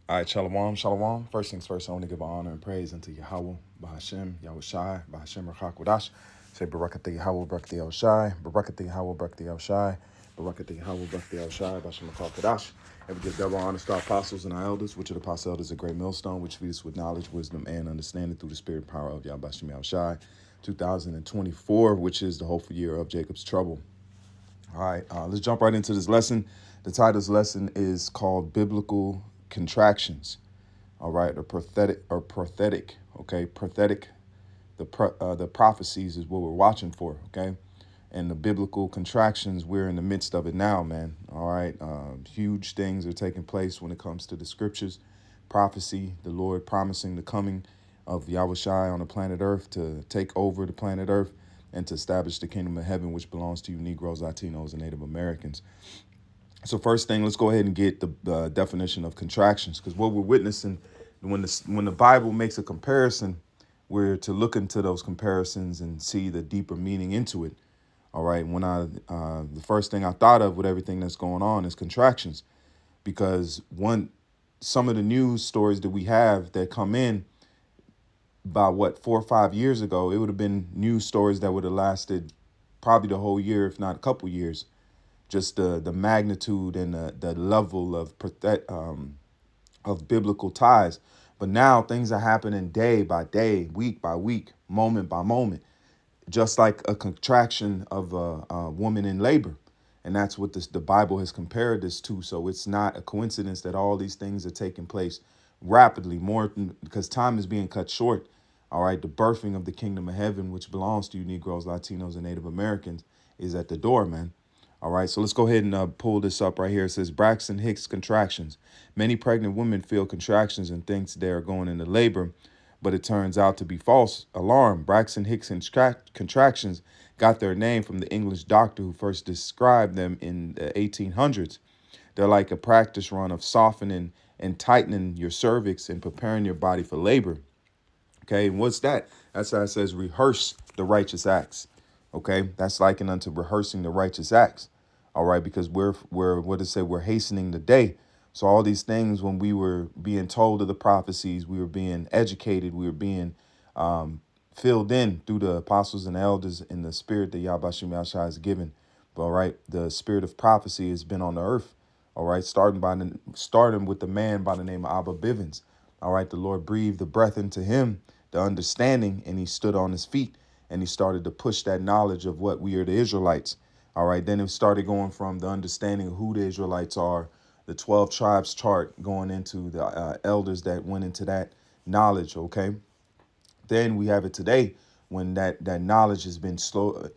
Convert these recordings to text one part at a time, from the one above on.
All right, shalom, shalom. First things first, I want to give honor and praise unto Yahweh, Bahashem, Yahweh Shai, Bahashem Rachakwadash. Say Barakatah Yahweh, Barakatah Yahweh Shai, Barakatah Yahweh, Barakatah Yahweh Shai, Barakatah Yahweh, Barakatah Yahweh Shai, Bahashem Rachakwadash. And we give double honor to our apostles and our elders, which are the apostle elders, a great millstone, which feed us with knowledge, wisdom, and understanding through the spirit and power of Yahweh Bashem Yahweh Shai. 2024, which is the hopeful year of Jacob's trouble. All right, let's jump right into this lesson. The title of this lesson is called Biblical Contractions. All right, or prophetic. Okay, prophetic. The prophecies is what we're watching for. Okay, and the biblical contractions, we're in the midst of it now, man. All right, huge things are taking place when it comes to the scriptures, prophecy, the Lord promising the coming of Yahweh Shai on the planet Earth to take over the planet Earth and to establish the kingdom of heaven, which belongs to you Negroes, Latinos, and Native Americans. So first thing, let's go ahead and get the definition of contractions, because what we're witnessing when the Bible makes a comparison, we're to look into those comparisons and see the deeper meaning into it. All right. The first thing I thought of with everything that's going on is contractions, because some of the news stories that we have that come in about 4 or 5 years ago, it would have been news stories that would have lasted probably the whole year, if not a couple years. Just the magnitude and the level of biblical ties. But now things are happening day by day, week by week, moment by moment, just like a contraction of a woman in labor. And that's what the Bible has compared this to. So it's not a coincidence that all these things are taking place rapidly, more because time is being cut short. All right, the birthing of the kingdom of heaven, which belongs to you Negroes, Latinos, and Native Americans, is at the door, man. All right, so let's go ahead and pull this up right here. It says Braxton Hicks contractions. Many pregnant women feel contractions and thinks they're going into labor, but it turns out to be false alarm. Braxton Hicks contractions got their name from the English doctor who first described them in the 1800s. They're like a practice run of softening and tightening your cervix and preparing your body for labor. Okay, and what's that? That's how it says rehearse the righteous acts. Okay, that's likened unto rehearsing the righteous acts. All right, because we're what does it say? We're hastening the day. So all these things, when we were being told of the prophecies, we were being educated, we were being filled in through the apostles and elders in the spirit that Yahweh Shai has given. But all right, the spirit of prophecy has been on the earth. All right, starting with the man by the name of Abba Bivens. All right, the Lord breathed the breath into him, the understanding, and he stood on his feet and he started to push that knowledge of what we are the Israelites. All right, then it started going from the understanding of who the Israelites are, the 12 tribes chart, going into the elders that went into that knowledge. Okay, then we have it today when that knowledge has been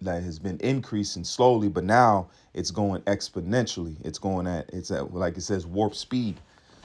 that has been increasing slowly, but now it's going exponentially. It's at like it says warp speed.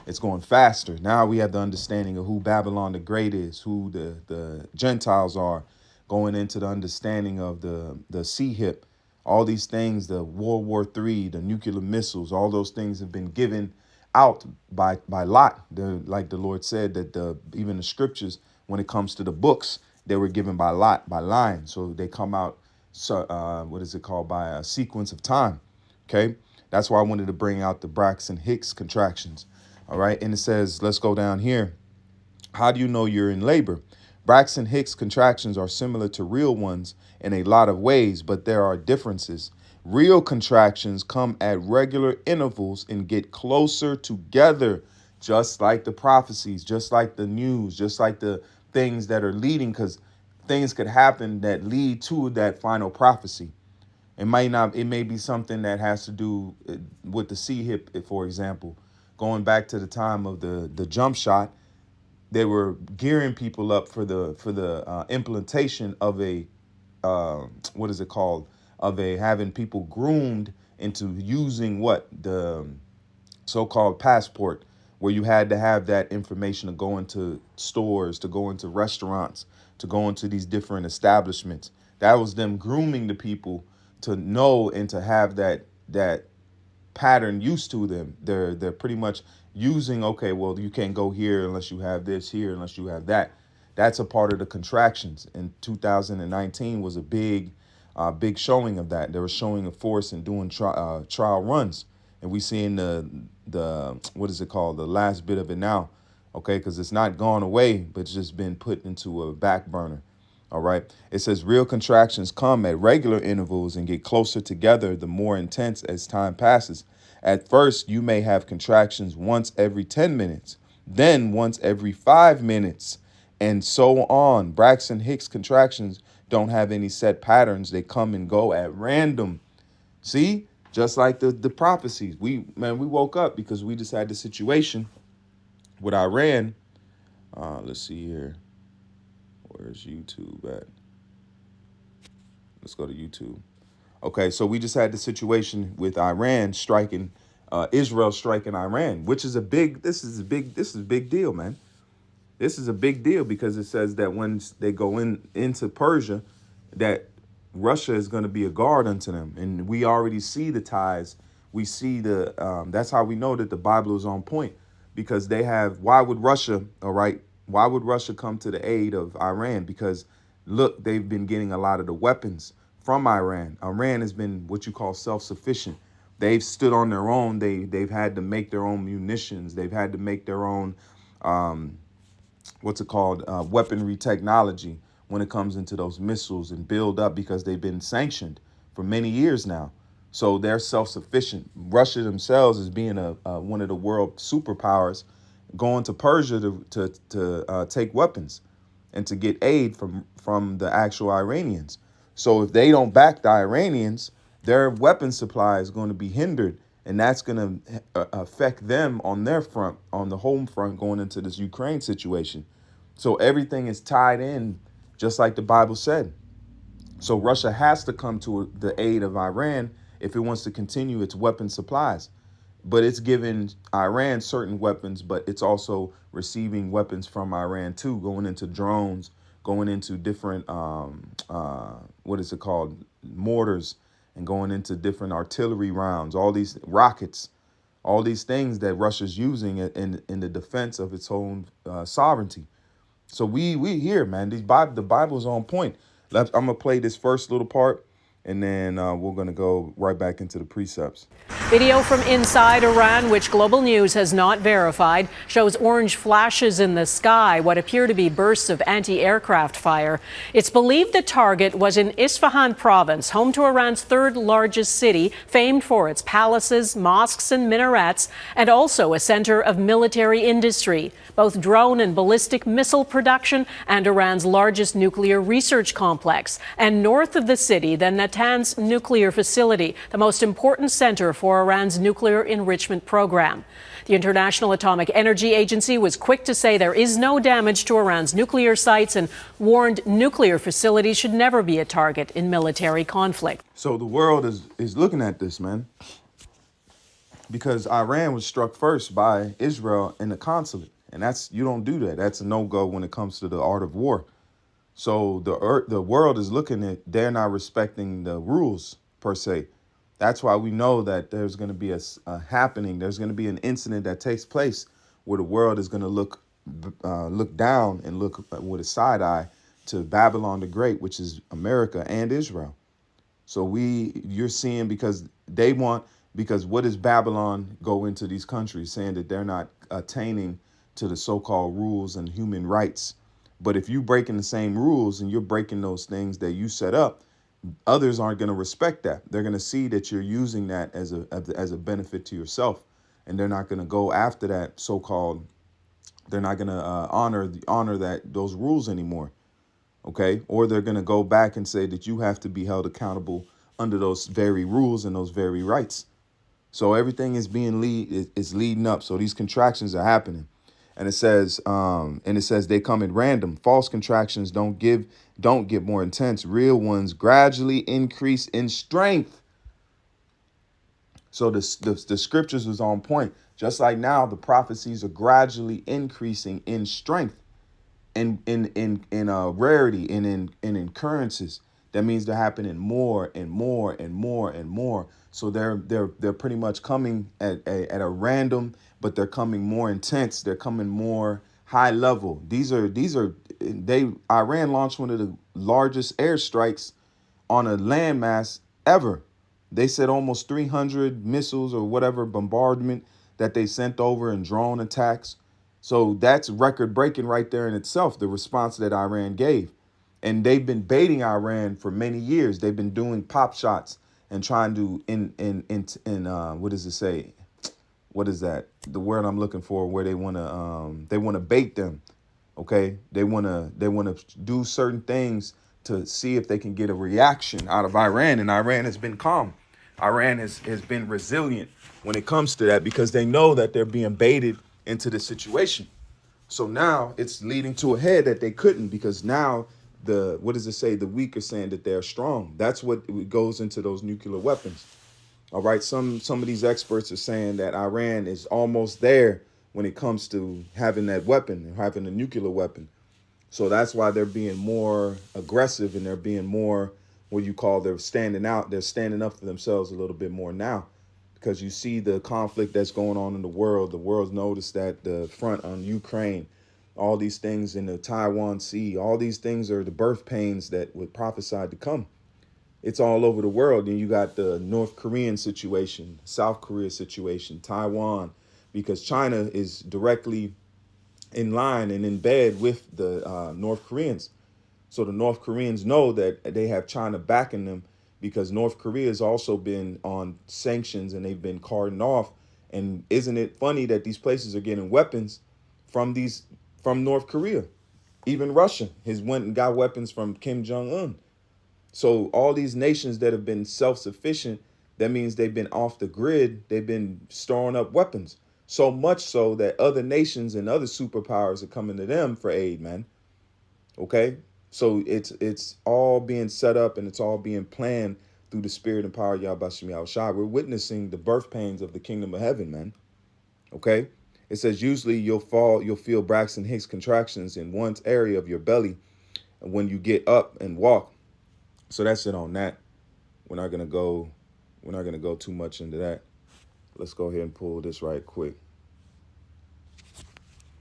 It's going faster. Now we have the understanding of who Babylon the Great is, who the Gentiles are, going into the understanding of the sea hip, all these things, the World War III, the nuclear missiles, all those things have been given out by lot. Like the Lord said that even the scriptures, when it comes to the books, they were given by lot, by line. So they come out, so what is it called, by a sequence of time. Okay, that's why I wanted to bring out the Braxton Hicks contractions. All right, and it says, let's go down here. How do you know you're in labor? Braxton Hicks contractions are similar to real ones in a lot of ways, but there are differences. Real contractions come at regular intervals and get closer together, just like the prophecies, just like the news, just like the things that are leading, because things could happen that lead to that final prophecy. It may be something that has to do with the C hip, for example. Going back to the time of the jump shot, they were gearing people up for the implementation of a what is it called, of a having people groomed into using what the so-called passport, where you had to have that information to go into stores, to go into restaurants, to go into these different establishments. That was them grooming the people to know and to have that pattern used to them. They're pretty much using, okay, well, you can't go here unless you have this, here unless you have that. That's a part of the contractions. And 2019 was a big showing of that. They were showing a force and doing trial runs. and we seeing the what is it called, the last bit of it now, okay, because it's not gone away, but it's just been put into a back burner. All right. It says real contractions come at regular intervals and get closer together the more intense as time passes. At first, you may have contractions once every 10 minutes, then once every 5 minutes, and so on. Braxton Hicks contractions don't have any set patterns. They come and go at random. See, just like the prophecies. We woke up because we just had the situation with Iran. Let's see here. Where's YouTube at? Let's go to YouTube. Okay, so we just had the situation with Iran striking, Israel striking Iran, which is a big. This is a big deal, man. This is a big deal because it says that when they go into Persia, that Russia is going to be a guard unto them, and we already see the ties. We see that's how we know that the Bible is on point, because they have. Why would Russia? All right. Why would Russia come to the aid of Iran? Because look, they've been getting a lot of the weapons from Iran. Iran has been what you call self-sufficient. They've stood on their own. They've had to make their own munitions. They've had to make their own what's it called, weaponry technology when it comes into those missiles, and build up, because they've been sanctioned for many years now. So they're self-sufficient. Russia themselves is being one of the world superpowers, going to Persia to take weapons and to get aid from the actual Iranians. So if they don't back the Iranians, their weapon supply is going to be hindered, and that's going to affect them on their front, on the home front, going into this Ukraine situation. So everything is tied in, just like the Bible said. So Russia has to come to the aid of Iran if it wants to continue its weapon supplies. But it's giving Iran certain weapons, but it's also receiving weapons from Iran too, going into drones, going into different, what is it called, mortars, and going into different artillery rounds, all these rockets, all these things that Russia's using in the defense of its own sovereignty. So we here, man. The Bible's on point. I'm gonna play this first little part, and then we're gonna go right back into the precepts. Video from inside Iran, which Global News has not verified, shows orange flashes in the sky, what appear to be bursts of anti-aircraft fire. It's believed the target was in Isfahan province, home to Iran's third largest city, famed for its palaces, mosques, and minarets, and also a center of military industry, both drone and ballistic missile production, and Iran's largest nuclear research complex. And north of the city, the Natanz nuclear facility, the most important center for Iran's nuclear enrichment program. The International Atomic Energy Agency was quick to say there is no damage to Iran's nuclear sites and warned nuclear facilities should never be a target in military conflict. So the world is looking at this, man, because Iran was struck first by Israel in the consulate. And you don't do that. That's a no-go when it comes to the art of war. So the world is looking at, they're not respecting the rules per se. That's why we know that there's going to be a happening. There's going to be an incident that takes place where the world is going to look down and look with a side eye to Babylon the Great, which is America and Israel. So you're seeing, because what does Babylon go into these countries saying that they're not attaining to the so-called rules and human rights? But if you're breaking the same rules and you're breaking those things that you set up, others aren't going to respect that. They're going to see that you're using that as a benefit to yourself, and they're not going to go after that so-called. They're not going to honor those rules anymore, okay? Or they're going to go back and say that you have to be held accountable under those very rules and those very rights. So everything is leading up. So these contractions are happening. And it says they come at random. False contractions don't get more intense. Real ones gradually increase in strength. So the scriptures was on point. Just like now, the prophecies are gradually increasing in strength, in rarity, and in occurrences. That means they're happening more and more and more and more. So they're pretty much coming at a random, but they're coming more intense. They're coming more high level. Iran launched one of the largest airstrikes on a landmass ever. They said almost 300 missiles or whatever bombardment that they sent over and drone attacks. So that's record breaking right there in itself, the response that Iran gave. And they've been baiting Iran for many years. They've been doing pop shots and trying to what does it say? What is that? The word I'm looking for, where they wanna bait them. Okay, they wanna do certain things to see if they can get a reaction out of Iran, and Iran has been calm. Iran has been resilient when it comes to that because they know that they're being baited into the situation. So now it's leading to a head that they couldn't, because now the what does it say? The weak are saying that they're strong. That's what goes into those nuclear weapons. All right, some of these experts are saying that Iran is almost there when it comes to having that weapon, having a nuclear weapon. So that's why they're being more aggressive, and they're being more what you call, they're standing out. They're standing up for themselves a little bit more now, because you see the conflict that's going on in the world. The world's noticed that the front on Ukraine, all these things in the Taiwan Sea, all these things are the birth pains that were prophesied to come. It's all over the world. And you got the North Korean situation, South Korea situation, Taiwan, because China is directly in line and in bed with the North Koreans. So the North Koreans know that they have China backing them, because North Korea has also been on sanctions and they've been cordoned off. And isn't it funny that these places are getting weapons from North Korea? Even Russia has went and got weapons from Kim Jong Un. So all these nations that have been self-sufficient, that means they've been off the grid. They've been storing up weapons. So much so that other nations and other superpowers are coming to them for aid, man. Okay? So it's all being set up, and it's all being planned through the spirit and power of Yahweh Shem Yahushua. We're witnessing the birth pains of the kingdom of heaven, man. Okay? It says usually you'll feel Braxton Hicks contractions in one area of your belly when you get up and walk. So that's it on that. We're not gonna go too much into that. Let's go ahead and pull this right quick.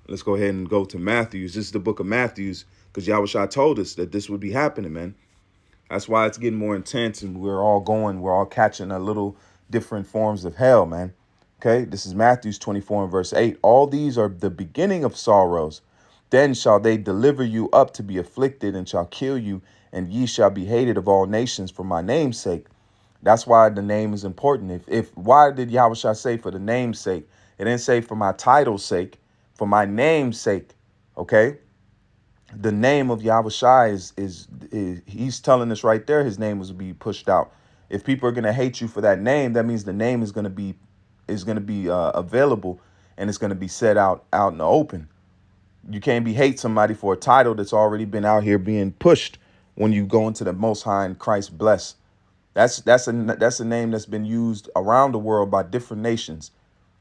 Let's go ahead and go to Matthews. This is the book of Matthews, because Yahushua told us that this would be happening, man. That's why it's getting more intense, and we're all catching a little different forms of hell, man. Okay, this is Matthews 24 and verse 8. All these are the beginning of sorrows. Then shall they deliver you up to be afflicted, and shall kill you, and ye shall be hated of all nations for my name's sake. That's why the name is important. If why did Yahushua say for the name's sake? It didn't say for my title's sake, for my name's sake. Okay. The name of Yahushua is he's telling us right there, his name was to be pushed out. If people are going to hate you for that name, that means the name is going to be available, and it's going to be set out in the open. You can't hate somebody for a title that's already been out here being pushed when you go into the Most High and Christ bless. That's a name that's been used around the world by different nations.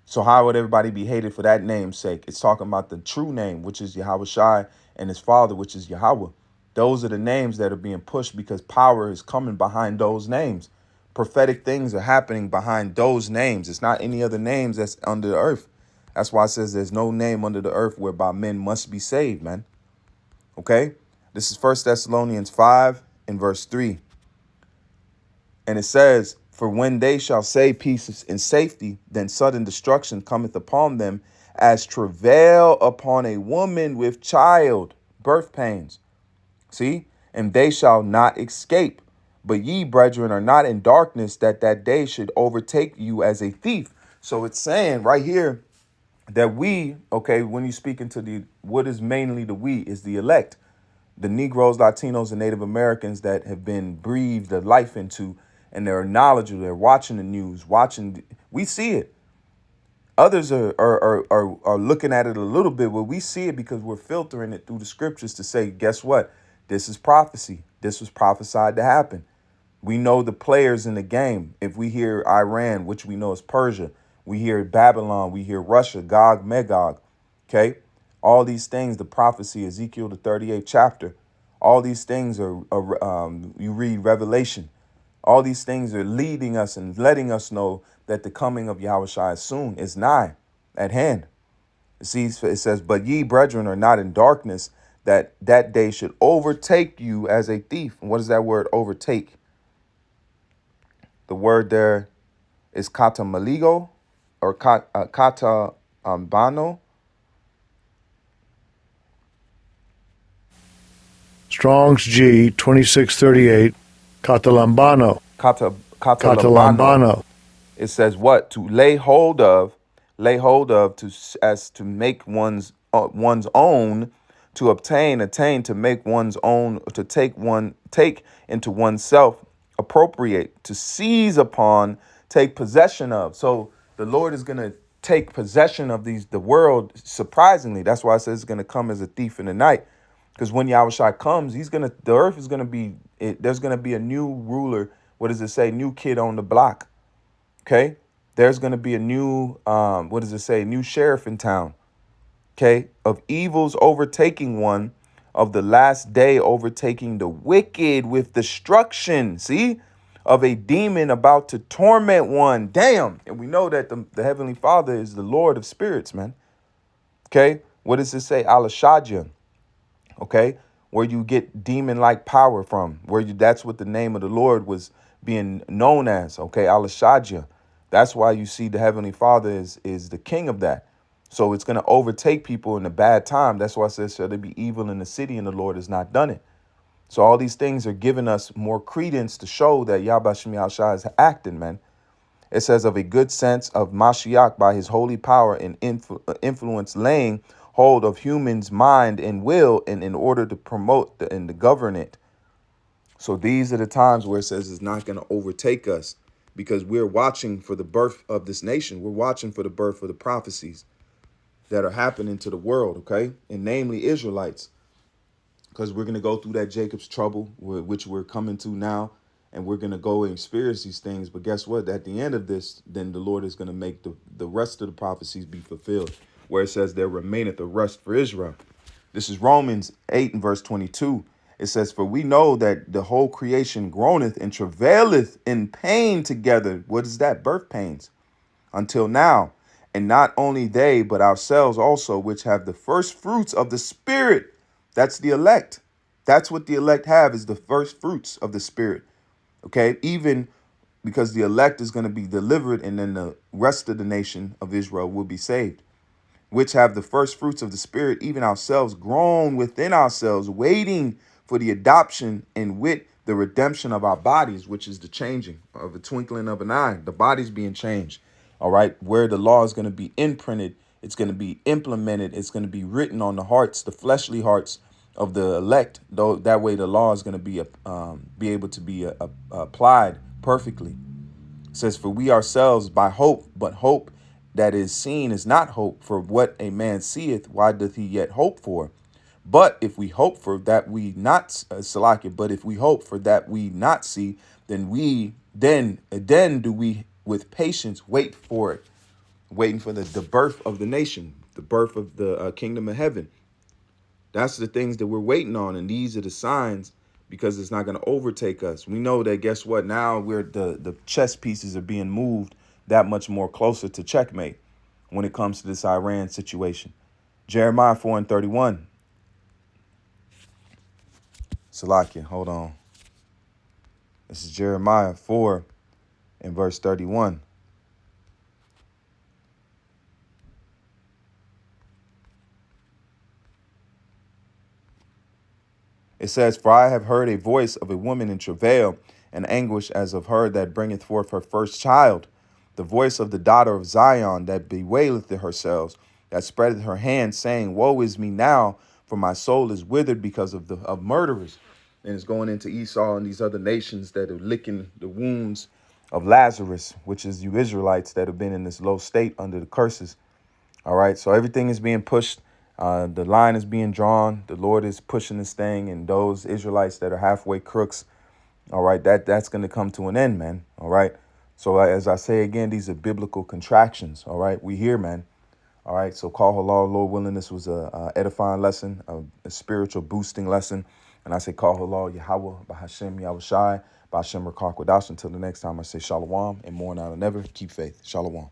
So how would everybody be hated for that name's sake? It's talking about the true name, which is Yahushua, and his father, which is Yahweh. Those are the names that are being pushed, because power is coming behind those names. Prophetic things are happening behind those names. It's not any other names that's under the earth. That's why it says there's no name under the earth whereby men must be saved, man. Okay? This is 1 Thessalonians 5 and verse 3. And it says, for when they shall say peace and safety, then sudden destruction cometh upon them, as travail upon a woman with child, birth pains. See? And they shall not escape. But ye, brethren, are not in darkness, that day should overtake you as a thief. So it's saying right here that we, okay, when you speak into what is mainly the we, is the elect, the Negroes, Latinos, and Native Americans that have been breathed the life into, and they're knowledgeable. They're watching the news, we see it. Others are looking at it a little bit, but we see it because we're filtering it through the scriptures to say, guess what? This is prophecy. This was prophesied to happen. We know the players in the game. If we hear Iran, which we know is Persia, we hear Babylon, we hear Russia, Gog, Magog. Okay. All these things, the prophecy, Ezekiel, the 38th chapter, all these things are you read Revelation. All these things are leading us and letting us know that the coming of Yahushua is soon, is nigh, at hand. See, it says, but ye, brethren, are not in darkness, that day should overtake you as a thief. And what is that word, overtake? The word there is katamaligo or kata bano. Strong's G 2638, Catalambano, Katalambano. Catalambano, It says what? To lay hold of, to as to make one's own, to obtain, attain, to make one's own, to take into oneself, appropriate, to seize upon, take possession of. So the Lord is gonna take possession of the world. Surprisingly, that's why it says it's gonna come as a thief in the night. Because when Yahushua comes, the earth is gonna be, there's gonna be a new ruler. What does it say? New kid on the block. Okay. There's going to be a new, what does it say? New sheriff in town. Okay. Of evils overtaking one, of the last day overtaking the wicked with destruction. See? Of a demon about to torment one. Damn. And we know that the Heavenly Father is the Lord of spirits, man. Okay. What does it say? Alashadja. Okay. Where you get demon-like power from. That's what the name of the Lord was being known as. Okay. Alashadja. That's why you see the Heavenly Father is the king of that. So it's going to overtake people in a bad time. That's why it says, shall there be evil in the city and the Lord has not done it. So all these things are giving us more credence to show that Yahweh Shem Yahushua is acting, man. It says of a good sense of Mashiach by his holy power and influence laying hold of humans' mind and will and in order to promote and to govern it. So these are the times where it says it's not going to overtake us, because we're watching for the birth of this nation. We're watching for the birth of the prophecies that are happening to the world, okay? And namely Israelites, because we're going to go through that Jacob's trouble, which we're coming to now, and we're going to go and experience these things. But guess what? At the end of this, then the Lord is going to make the rest of the prophecies be fulfilled, where it says there remaineth a rest for Israel. This is Romans 8 and verse 22. It says, for we know that the whole creation groaneth and travaileth in pain together. What is that? Birth pains. Until now. And not only they, but ourselves also, which have the first fruits of the Spirit. That's the elect. That's what the elect have, is the first fruits of the Spirit. Okay? Even because the elect is going to be delivered, and then the rest of the nation of Israel will be saved. Which have the first fruits of the Spirit, even ourselves grown within ourselves, waiting for the adoption and with the redemption of our bodies, which is the changing of the twinkling of an eye, the body's being changed. All right. Where the law is going to be imprinted, it's going to be implemented. It's going to be written on the hearts, the fleshly hearts of the elect. Though that way the law is going to be able to be applied perfectly. It says, for we ourselves by hope, but hope that is seen is not hope. For what a man seeth, why doth he yet hope for? But if we hope for that we not Salakia, but if we hope for that we not see, then do we with patience wait for it, waiting for the birth of the nation, the birth of the kingdom of heaven. That's the things that we're waiting on, and these are the signs, because it's not going to overtake us. We know that, guess what? Now the chess pieces are being moved that much more closer to checkmate when it comes to this Iran situation. Jeremiah 4 and 31. Salakia, hold on. This is Jeremiah 4 and verse 31. It says, for I have heard a voice of a woman in travail and anguish as of her that bringeth forth her first child, the voice of the daughter of Zion that bewaileth herself, that spreadeth her hands, saying, woe is me now, for my soul is withered because of murderers. And it's going into Esau and these other nations that are licking the wounds of Lazarus, which is you Israelites that have been in this low state under the curses. All right. So everything is being pushed. The line is being drawn. The Lord is pushing this thing, and those Israelites that are halfway crooks. All right. That's going to come to an end, man. All right. So as I say again, these are biblical contractions. All right. We here, man. All right. So call halal, Lord willing. This was a edifying lesson, a spiritual boosting lesson. And I say call halal Yahweh, Bahashem Yahushai, Bahashem Rakak Wadash. Until the next time, I say shalom and more now than ever. Keep faith. Shalom.